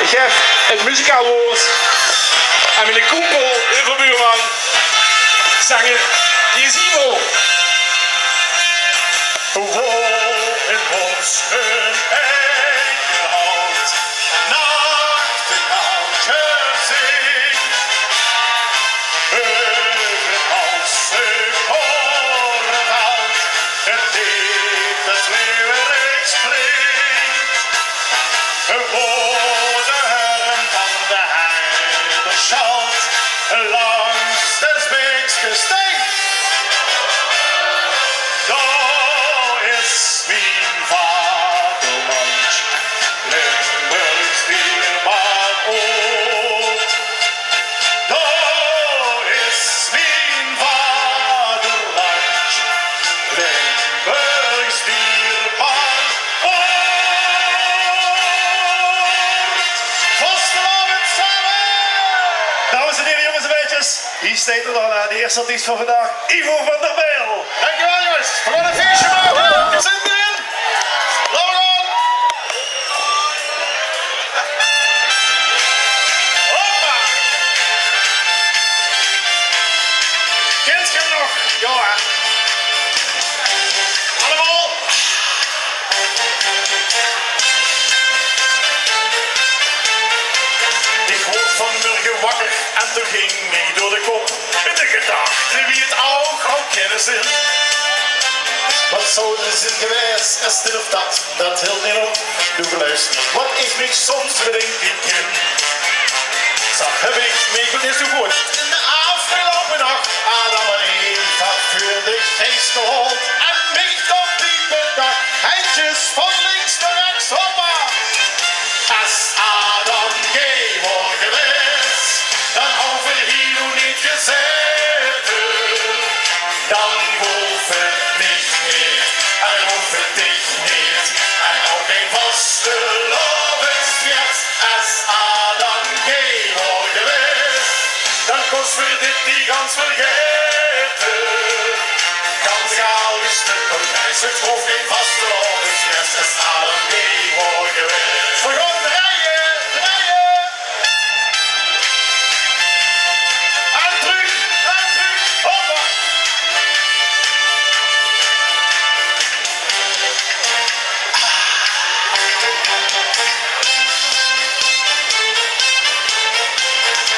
geef het muzikaal woord aan mijn koepel, overbuurman, zanger, die is Ivo. In ons hun eigen hout, nachtegaal gezing. Als ze korenwoud, het diep het leeuwerik springt. Voor de heren van de heide schalt, langs de Beekse steen. Daar is mijn vaderland, Limburgs dierbaar oud. Daar is mijn vaderland, Limburgs dierbaar oud. Vastelaovend samen! Dames en heren, jongens en meisjes, hier staat er dan de eerste artiest van vandaag, Ivo van der Bijl. Dankjewel jongens, we gaan een feestje maken. We zitten erin. Laten we gaan. Hoppa. Kent je hem nog? Ja hè. Allemaal. Ik word vanmorgen wakker en toen ging ik door de kop. In de gedachte wie het ook al kennen zijn. Wat zou er zijn geweest en stilf dat hield niet op. Doe geluisterd, wat ik me soms bedenk ik in. Zo heb ik me goed eens goed. In de afgelopen nacht Adam en Eva voor de geest gehold. En mich op die bedacht, heidjes van links naar rechts, hoppa. Als Adam gehoor geweest, dan hoeven we hier nog niet gezeten. Dan hoef het niet meer, en hoef het dich niet. En ook geen vastelovensfeest. Als Adam gehoor geweest, dan kost voor dit die gans vergeten. Gans gaal is het prijs, het hoeft geen vastelovensfeest. Als Adam gehoor geweest. We gaan draaien, draaien. En terug, hoppa.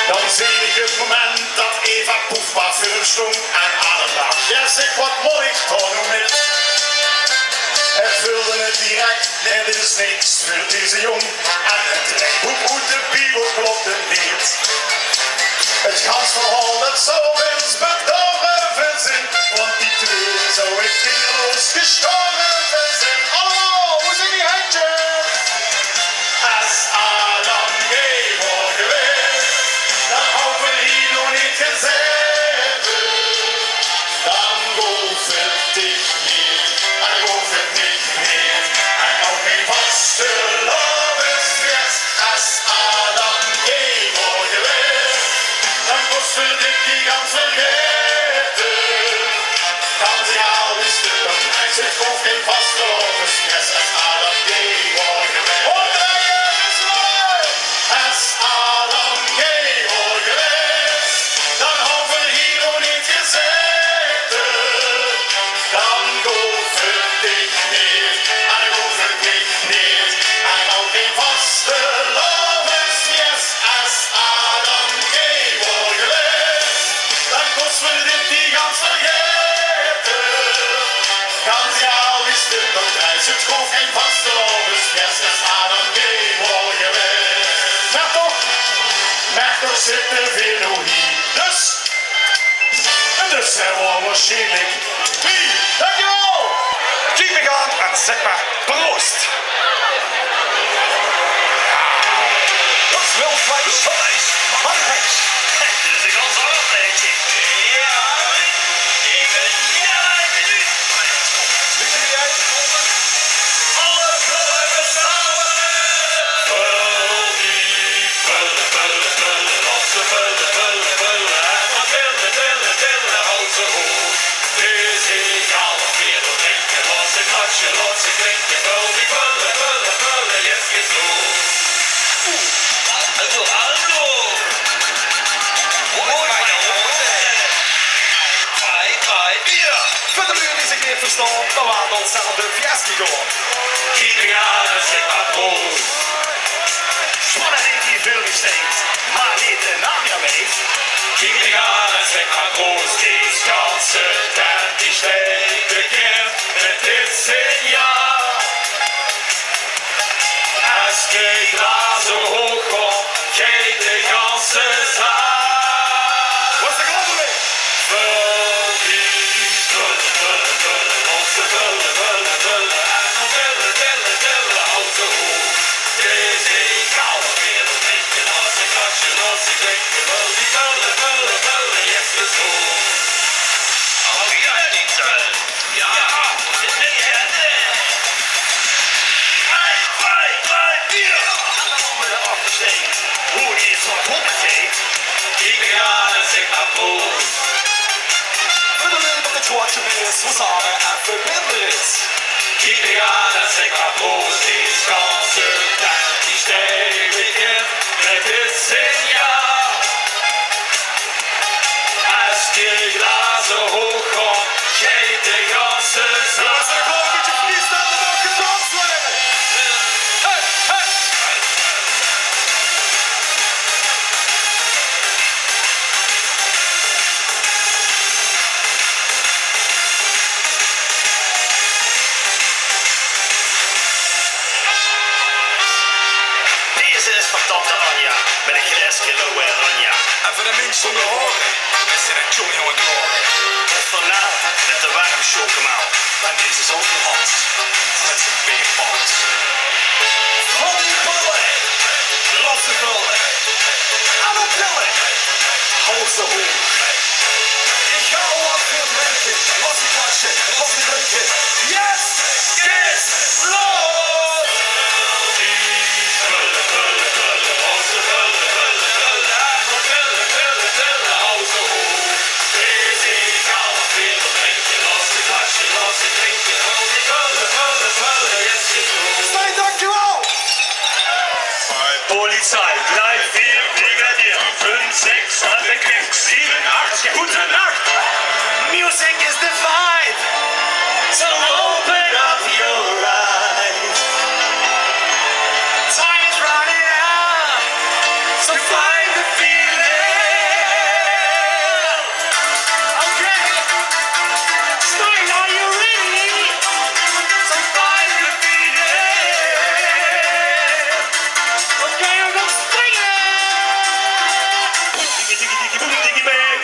Dan zie ik het moment dat Eva poefpaat voor een stong en Adam dacht, ja zeg wat moet ik toch doen met? Hij vulde het direct, nee dit is niks voor deze jong. En het draaiboek uit de Bijl klopte niet. Het gansverhaal dat zou eens bedorven zijn, want die twee zou ik kinderloos gestorven zijn. Allemaal, hoe zijn die handjes? Als Adam gehoor geweest, dan hoeven we hier nog niet gezeten. Dan hoef het dich niet, en dan hoef het niet meer. En ook geen vastelovensfeest. Als Adam gehoor geweest, dan kost voor dit die gans vergeten. Gans jaal is het een prijs, het hoeft geen vastelovensfeest. Als Adam gehoor geweest. Omdraaien is mooi. Als Adam gehoor geweest, dan hoeven we hier nog niet gezeten. Dan hoeft het dich niet, en dan hoeft het niet niet. En ook geen vastelovensfeest. Als Adam gehoor geweest, dan kost voor dit die gans vergeten. Gans jaal is het een prijs, het hoeft geen vastelovensfeest. Als Adam gehoor geweest. Maar toch zit er veel nog hier. Dus zijn we waarschijnlijk wie? Dankjewel! Kijk me gaan en zeg maar proost. Dat is Wildvleisj van Henk. Dus ik al zo'n beetje. Ja, ik ben nu. Wie ben jij? Alle vullen samen. Vul die vullen, als ze vullen. En dan tillen, houd ze hoog. Dus ik ga nog meer door drinken, los ze klinken. Vul die vullen, yes, is goed. stond, dan was hetzelfde fiasco gewoon. Keeping aan en zeg maar proost. Mannen heeft hier veel gesteekt, maar niet de naam ja weet. Keeping aan en zeg maar proost. Die ganze tijd die steekt bekend met dit signaal. Als de glazen hoog komt, geeft de ganse zaal. Wat is de glazen weer? Vul die vullen, vullen, vullen, onze vullen, vullen, vullen. En dan vullen, vullen, vullen, houd ze hoog. Dus ik hou er weer op drinken, als ik kastje, als ik drinken. Vul die vullen, vullen, vullen, yes, is hoog. Oh, ja, niet zo. Ja, dit is het. Bier! En dan onder de afgesteekt. Hoe is wat honderd heet? Kijk me aan en zeg maar proost. Voor de lul dat het woordje is, hoe samen even minder is. Kijk me aan en zeg maar proost. Die ganse tijd die steekt bekend met dit signaal. Als die glazen hoog komt, geeft de ganse zaal. Jongens, er gewoon een beetje freestyle, er mag gedanst worden. Hey, hey! Deze is van tante Anja, met een gresje lowe oranje. En voor de mensen zonder horen, is er een Johnny aan het loren. Of vanavond met de warm chocomel. En deze is ook voor Hans, met zijn beerpans. Van die ballen, losse vullen, aan het pillen, hou ze hoog. Ik ga al wat veel drinken, los die klatje, los die drinken. Yes, yes, los! Vullen, vullen, vullen, onze vullen, vullen, vullen. En dan vullen, vullen, vullen, hou ze hoog. Dus ik hou er weer op drinken, los die klatje, los die drinken. Vul die vullen, vullen, vullen, yes, is hoog. Stijn, dankjewel! Polizei, 3, 4, Brigadier, 5, 6, aan de krik, 7, 8, goede nacht. Music is the vibe, so open up your eyes. Time is running out, so find the feeling. Okay, Stein, are you ready? So find the feeling. Okay, I'm gonna sing it. Diggy, diggy, diggy, boom, diggy, bang.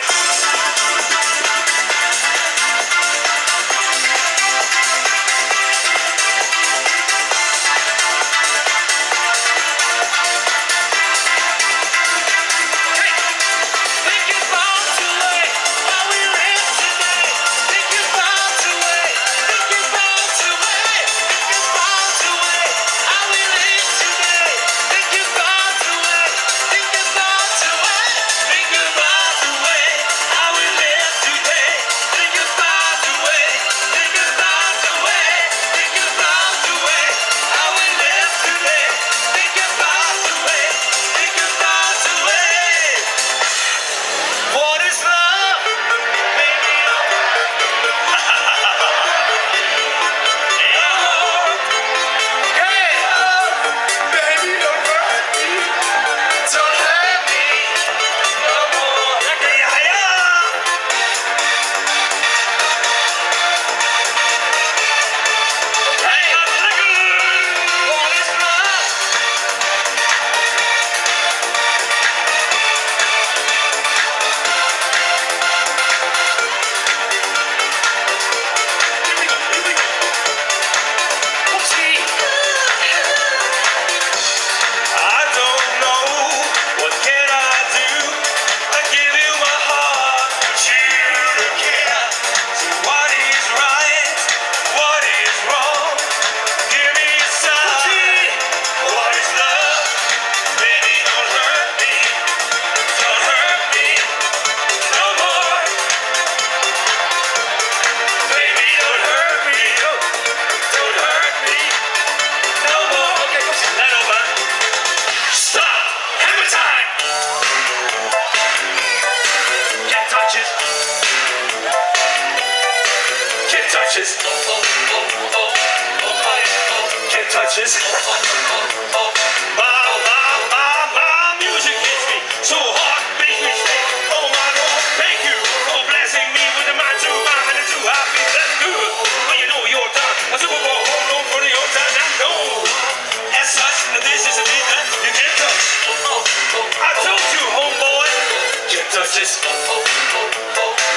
touch this.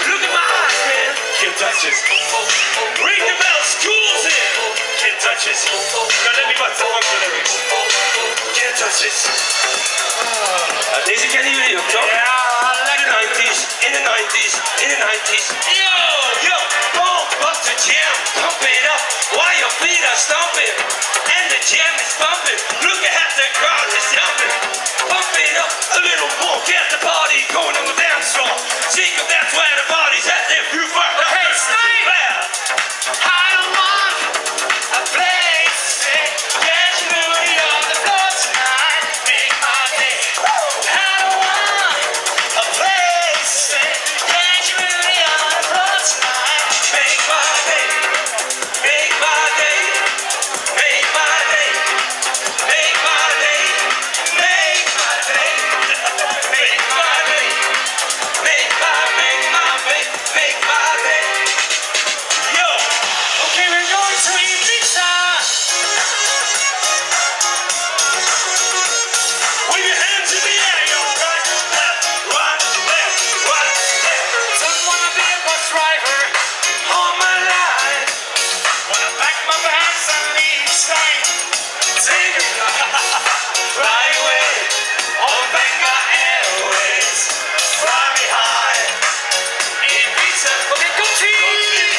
Look at my eyes, man. Can't touch this. Ring the bell, school's in. Can't touch this. Now let me bust the function of it. Can't touch this. Deze kennen jullie ook, toch? Ja, in de 90s, in de 90s, in de 90s. Yo, pump up the jam, pump it up while your feet are stomping. And the jam is pumping. Look at the crowd is jumping. Pump it up a little more, get the party going on the dance floor. Sjiek, that's where the party's at. If you fucked up, Hey, Stein! I don't want a place to stay. Get your booty on the floor tonight. Make my day. I don't want a place to stay. Get your booty on the floor tonight. make my day, make my day, make my day, make my day, make my day, make my day, make my day. Yo, Okay, we're going to eat pizza. wave your hands in the air, yo, right, left, right, left, right, left. Don't wanna be a bus driver all my life. Wanna pack my bags and leave Stein. Take it, fly away, on back my airways, fly me high, eat pizza. Okay, go team.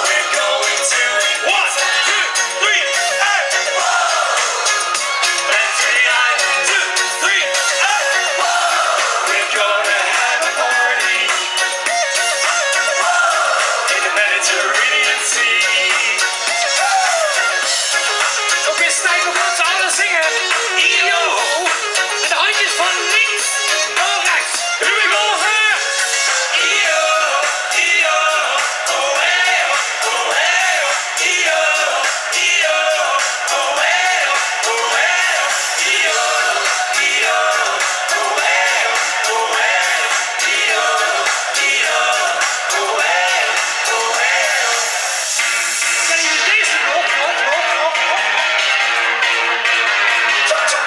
We're going to 1, 2, 3, hey! Back to the island, 2, 3, hey! We're gonna have a party in the Mediterranean Sea. Oké, Stein, we gaan ze allen zingen. Yo! Met de handjes van links naar rechts. Here we go, huh? Yo, yo, oh hey, oh hey, yo, yo, oh hey, oh hey, yo, yo, oh hey, oh hey, yo, yo, oh hey, oh hey. Kennen jullie deze nog? Cha-cha!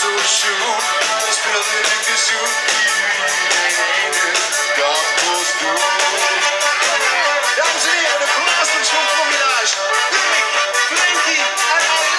zo schoon. Dan speelt je de gezoek iedereen kapoos doen. Dames en heren, de blasters van Promilaasj. Henk, Frenkie en eine.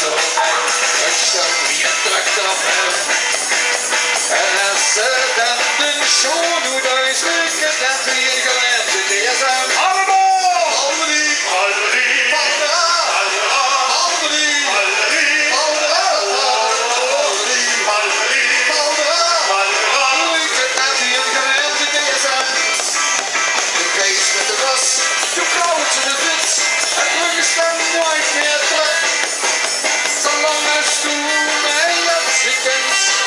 zo fijn. Ik stel wie een trekt op hem. En als ze dan de show doet uitzwikken, dat weer gewend in DSM. Allemaal! Alderie, Alderie, Valdera, Aldera, Alderie, Alderie, Valdera, Alderie, Alderie, Valdera. Aldera. Weekend dat weer gewend in DSM. De kees met de was, de grootste de fiets. Het ruggestem nooit meer terug. Zolang als toen hij dat ze kent.